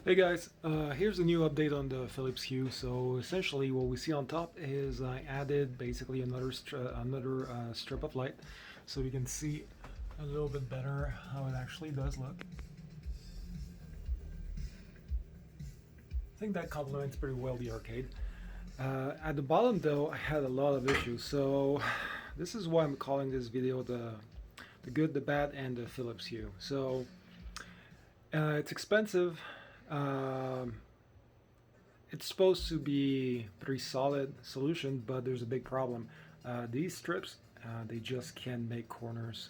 Hey guys, here's a new update on the Phillips Hue. So essentially what we see on top is I added basically another strip of light so we can see a little bit better how it actually does look. I think that complements pretty well the arcade. At the bottom though I had a lot of issues, so this is why I'm calling this video the good, the bad, and the Phillips Hue. So it's expensive. Um, it's supposed to be a pretty solid solution, but there's a big problem. These strips, they just can't make corners,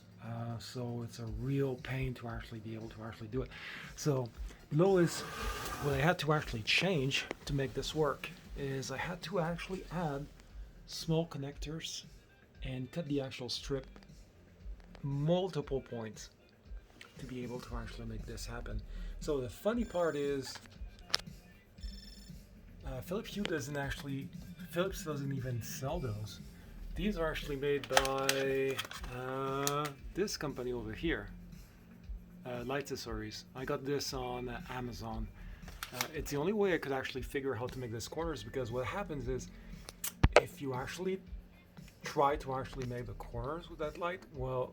so it's a real pain to actually be able to actually do it. So below is what I had to actually change to make this work is I had to actually add small connectors and cut the actual strip multiple points to be able to actually make this happen. So the funny part is Philips doesn't even sell those. These are actually made by this company over here, Light Accessories. I got this on Amazon. It's the only way I could actually figure how to make this corners, because what happens is if you actually try to actually make the corners with that light, well,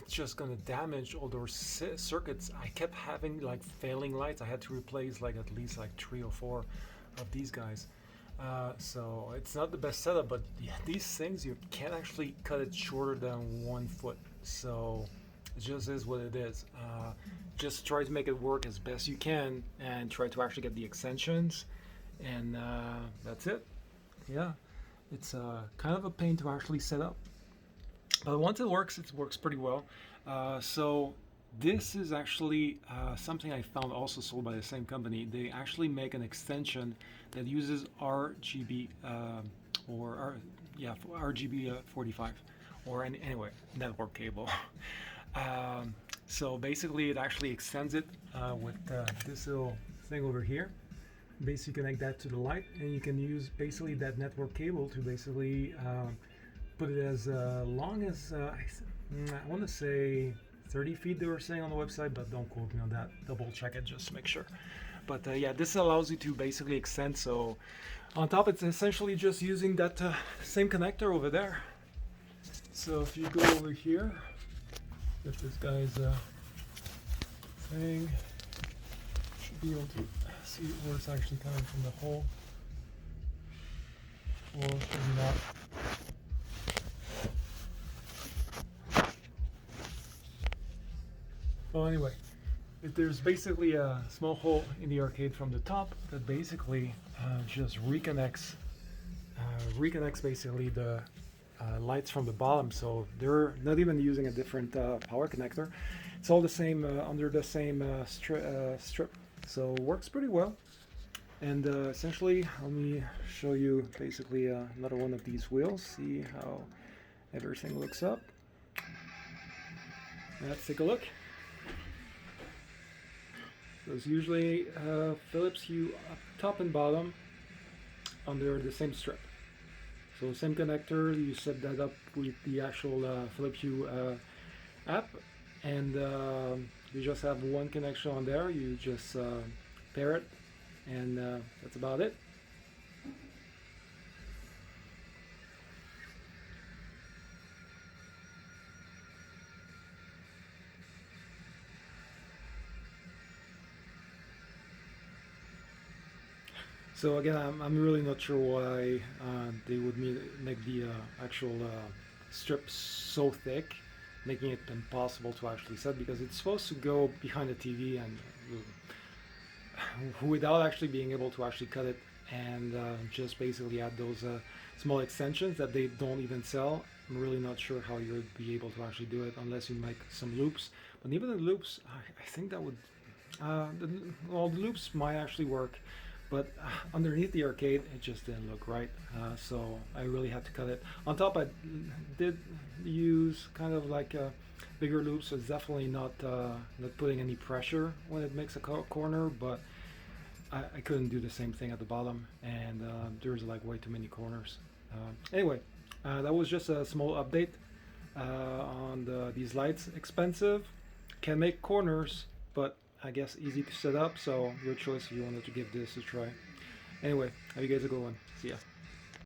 it's just gonna damage all those circuits. I kept having like failing lights. I had to replace like at least like 3 or 4 of these guys. So it's not the best setup, but yeah, these things you can't actually cut it shorter than 1 foot. So it just is what it is. Just try to make it work as best you can and try to actually get the extensions, and that's it. Yeah, it's kind of a pain to actually set up, but once it works pretty well. So this is actually something I found also sold by the same company. They actually make an extension that uses RGB RGB 45 or anyway network cable. So basically it actually extends it with this little thing over here. Basically connect that to the light, and you can use basically that network cable to basically put it as long as I want to say 30 feet they were saying on the website, but don't quote me on that. Double check it just to make sure. But yeah, this allows you to basically extend. So on top it's essentially just using that same connector over there. So if you go over here, if this guy's thing, should be able to see where it's actually coming from the hole, or maybe not. Well, anyway, there's basically a small hole in the arcade from the top that basically just reconnects basically the lights from the bottom. So they're not even using a different power connector. It's all the same under the same strip. So works pretty well. And essentially, let me show you basically another one of these wheels. See how everything looks up. Let's take a look. So it's usually Phillips Hue up top and bottom under the same strip. So same connector, you set that up with the actual Phillips Hue app, and you just have one connection on there. You just pair it, and that's about it. So again, I'm really not sure why they would make the actual strip so thick, making it impossible to actually set, because it's supposed to go behind the TV and without actually being able to actually cut it, and just basically add those small extensions that they don't even sell. I'm really not sure how you would be able to actually do it unless you make some loops. But even the loops, I think that would, the loops might actually work, but underneath the arcade it just didn't look right, so I really had to cut it. On top I did use kind of like bigger loops, so it's definitely not putting any pressure when it makes a corner, but I couldn't do the same thing at the bottom, and there's like way too many corners. Anyway, that was just a small update on these lights. Expensive, can make corners, but I guess easy to set up. So your choice if you wanted to give this a try. Anyway, have you guys a good one. See ya.